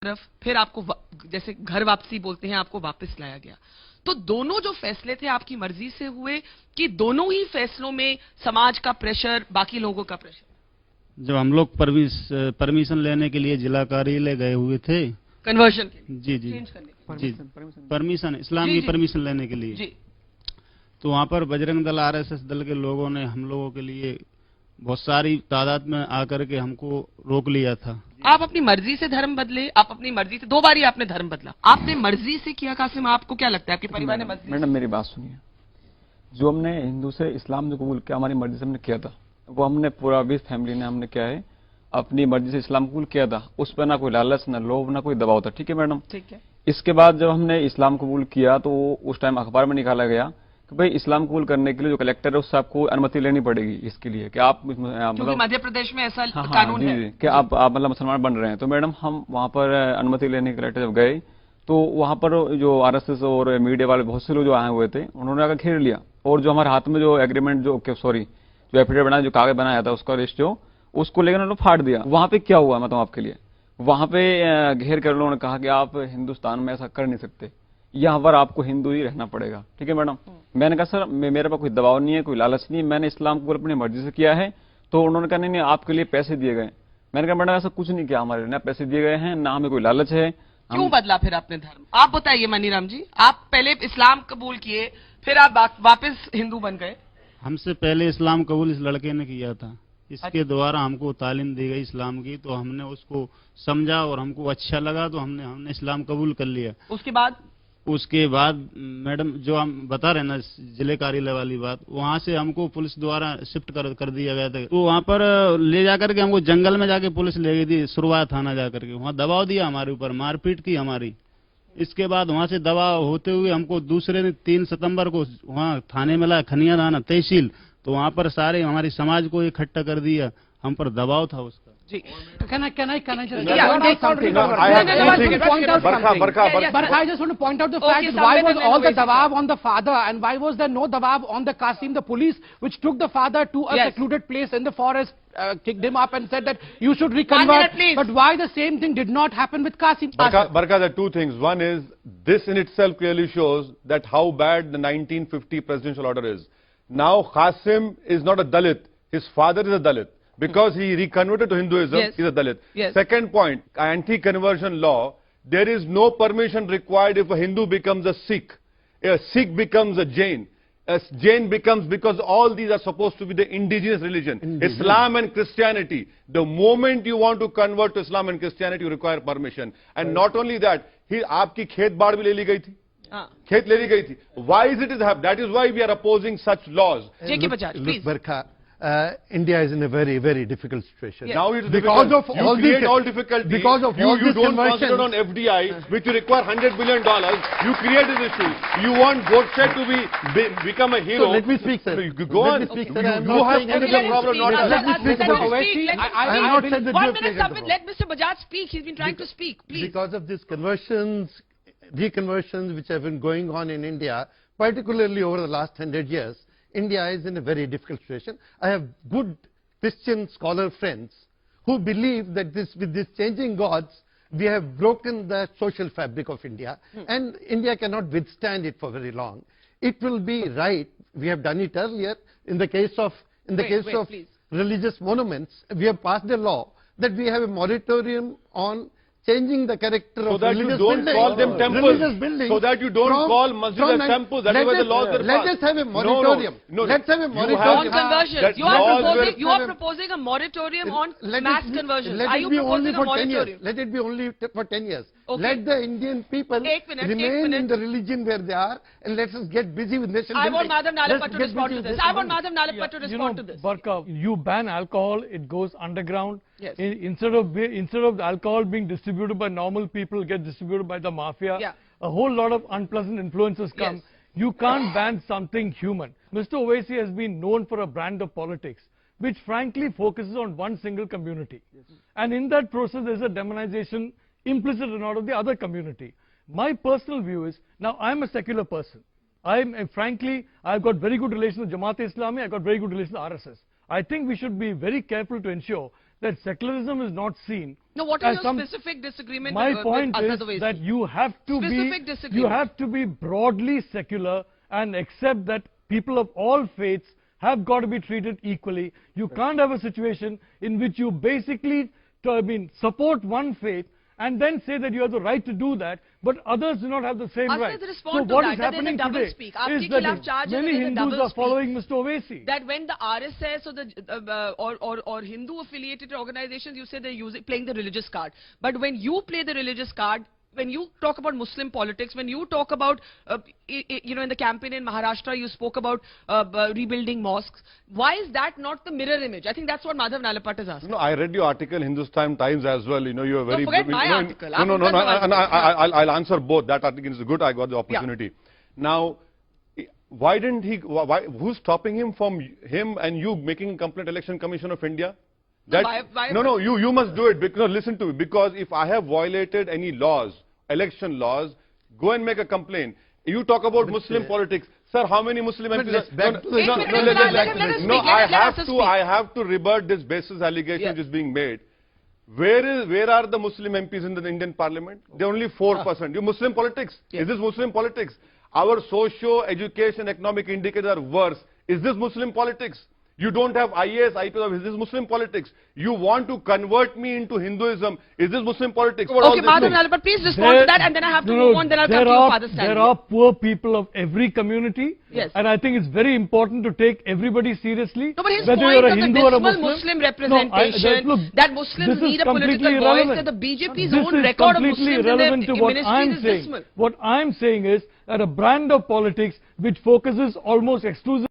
तरफ, फिर आपको जैसे घर वापसी बोलते हैं, आपको वापस लाया गया। तो दोनों जो फैसले थे आपकी मर्जी से हुए कि दोनों ही फैसलों में समाज का प्रेशर, बाकी लोगों का प्रेशर? जब हम लोग परमिशन लेने के लिए जिला कार्यालय गए हुए थे कन्वर्शन के लिए, जी जी चेंज करने के जी परमिशन, इस्लाम की परमिशन लेने के लिए जी। तो वहाँ पर बजरंग दल आरएसएस दल के लोगों ने हम लोगों के लिए बहुत सारी तादाद में आकर के हमको रोक लिया था। आप अपनी मर्जी से धर्म बदले, आप अपनी मर्जी से, 2 बार ही आपने धर्म बदला, आपने मर्जी से किया। कासिम, आपको क्या लगता है आपके परिवार ने मर्जी? मैडम मेरी बात सुनिए, जो हमने हिंदू से इस्लाम जो कबूल किया हमारी मर्जी से हमने किया था, वो हमने पूरा विद फैमिली ने हमने क्या है अपनी मर्जी से इस्लाम कबूल किया था। उस पर ना कोई लालच, ना लोभ, ना कोई दबाव था। ठीक है मैडम, ठीक है। इसके बाद जब हमने इस्लाम कबूल किया तो उस टाइम अखबार में निकाला गया कि भाई इस्लाम कबूल करने के लिए जो कलेक्टर है उससे आपको अनुमति लेनी पड़ेगी इसके लिए कि आप मतलब मध्य प्रदेश में ऐसा हाँ, कानून जी, है जी, कि आप मतलब मुसलमान बन रहे हैं। तो मैडम हम वहां पर अनुमति लेने के लिए जब गए तो वहां पर जो आरएसएस और मीडिया वाले बहुत से लोग जो आए हुए थे उन्होंने आकर घेर लिया और जो हमारे हाथ में जो एग्रीमेंट जो एफिडेविट बनाया, जो कागज बनाया था उसका लिस्ट जो उसको लेकर उन्होंने फाड़ दिया। वहां पे क्या हुआ मतलब आपके लिए, वहां पे घेर कर लोगों ने कहा कि आप हिंदुस्तान में ऐसा कर नहीं सकते, यहाँ पर आपको हिंदू ही रहना पड़ेगा। ठीक है मैडम, मैंने कहा सर मेरे पास कोई दबाव नहीं है, कोई लालच नहीं है, मैंने इस्लाम को अपनी मर्जी से किया है। तो उन्होंने कहा नहीं आपके लिए पैसे दिए गए। मैंने कहा मैडम ऐसा कुछ नहीं किया, हमारे ना पैसे दिए गए हैं ना हमें कोई लालच है। क्यों बदला फिर आपने धर्म? आप बताइए मनीराम जी, आप पहले इस्लाम कबूल किए, फिर आप वापस हिंदू बन गए। हमसे पहले इस्लाम कबूल इस लड़के ने किया था, इसके द्वारा हमको तालीम दी गई इस्लाम की, तो हमने उसको समझा और हमको अच्छा लगा तो हमने इस्लाम कबूल कर लिया। उसके बाद मैडम जो हम बता रहे ना जिले कार्यालय वाली बात, वहाँ से हमको पुलिस द्वारा शिफ्ट कर दिया गया था। तो वहाँ पर ले जाकर के हमको जंगल में जाके पुलिस ले गई थी, शुरुआत थाना जाकर के वहाँ दबाव दिया हमारे ऊपर, मारपीट की हमारी। इसके बाद वहाँ से दबाव होते हुए हमको दूसरे दिन 3 सितंबर को वहाँ थाने में लाया, खनिया थाना तहसील। तो वहाँ पर सारे हमारी समाज को इकट्ठा कर दिया, हम पर दबाव था उसका। Can I just point out the fact that why was all the dabab on the father and why was there no dabab on the Qasim, the police which took the father to a secluded place in the forest, kicked him up and said that you should reconvert, but why the same thing did not happen with Qasim? Barka, there are 2 things. One is this in itself clearly shows that how bad the 1950 presidential order is. Now Qasim is not a Dalit, his father is a Dalit. Because he reconverted to Hinduism, he's a Dalit. Second point, anti-conversion law, there is no permission required if a Hindu becomes a Sikh becomes a Jain becomes, because all these are supposed to be the indigenous religion, Islam and Christianity. The moment you want to convert to Islam and Christianity, you require permission. And not only that, आपकी खेत बाड़ भी ले ली गई थी, खेत ले ली गई थी. Why is it that is why we are opposing such laws. Please. India is in a very, very difficult situation. Now it's because difficult. of all you create these, all difficulties. Because of all you these don't conversions. concentrate on FDI, which you require $100 billion. You create this issue. You want Godse to become a hero. So let me speak, sir. Go on. Let me speak, sir. You have put the problem, not us. Let me speak about Owaisi. I have not said that 1 minute, Sabit. Let Mr. Bajaj speak. He's been trying to speak. Please. Because of these conversions, reconversions which have been going on in India, particularly over the last 100 years, India is in a very difficult situation. I have good Christian scholar friends who believe that with this changing gods, we have broken the social fabric of India, and India cannot withstand it for very long. It will be right. We have done it earlier in the case of religious monuments. We have passed a law that we have a moratorium on changing the character of religious buildings. So that you don't call them temples. So that you don't call masjids as temples. That is why the laws are passed. Let us have a moratorium. Let's have a moratorium. On conversions. You are proposing a moratorium on mass conversions. Are you proposing a moratorium? Let it be only for 10 years. Okay. Let the Indian people remain in the religion where they are, and let us get busy with nation building. I want Madhav Nalapat to respond to this. I want Madhav Nalapat to respond to this. Barka, you ban alcohol, it goes underground. Yes. Instead of the alcohol being distributed by normal people, get distributed by the mafia. Yeah. A whole lot of unpleasant influences come. Yes. You can't ban something human. Mr. Owaisi has been known for a brand of politics, which frankly focuses on one single community. Yes. And in that process, there's a demonization implicit in order of the other community. My personal view is, now I'm a secular person. Frankly, I've got very good relations with Jamaat-e-Islami, I've got very good relations with RSS. I think we should be very careful to ensure that secularism is not seen. No, what as is your specific disagreement My with point Asad is Owaisi? that you have to Specific be disagreement. broadly secular and accept that people of all faiths have got to be treated equally. You can't have a situation in which you basically support one faith and then say that you have the right to do that, but others do not have the same right. Asad, respond So to what that, is that happening there's a double today speak. is Aapke that khilaf charge hai many that there's a Hindus double are speak. following Mr. Owaisi. That when the RSS or the or Hindu affiliated organizations, you say they're playing the religious card. But when you play the religious card, when you talk about Muslim politics, when you talk about, in the campaign in Maharashtra, you spoke about rebuilding mosques. Why is that not the mirror image? I think that's what Madhav Nalapat is asking. No, I read your article in Hindustan Times as well. You are very... forget my article. No, I'll answer both. That article is good. I got the opportunity. Yeah. Now, why didn't he... who's stopping him from him and you making a complaint Election Commission of India? You must do it. Because, listen to me. Because if I have violated any laws, election laws, go and make a complaint. You talk about Muslim politics. Sir, how many Muslim MPs... I have to rebut this baseless allegation which is being made. Where are the Muslim MPs in the Indian Parliament? They're only 4%. You Muslim politics? Is this Muslim politics? Our socio-education economic indicators are worse. Is this Muslim politics? You don't have IAS, IPS. Is this Muslim politics? You want to convert me into Hinduism. Is this Muslim politics? Okay, Madhav Nalapat, please respond to that, and then I have to move on, then I'll come to your father's stand. There are poor people of every community. Yes. And I think it's very important to take everybody seriously. No, but his whether point you're a of the Hindu or a dismal Muslim representation, look, that Muslims need a political voice, that the BJP's own record of Muslims in their ministries is dismal. What I'm saying is that a brand of politics which focuses almost exclusively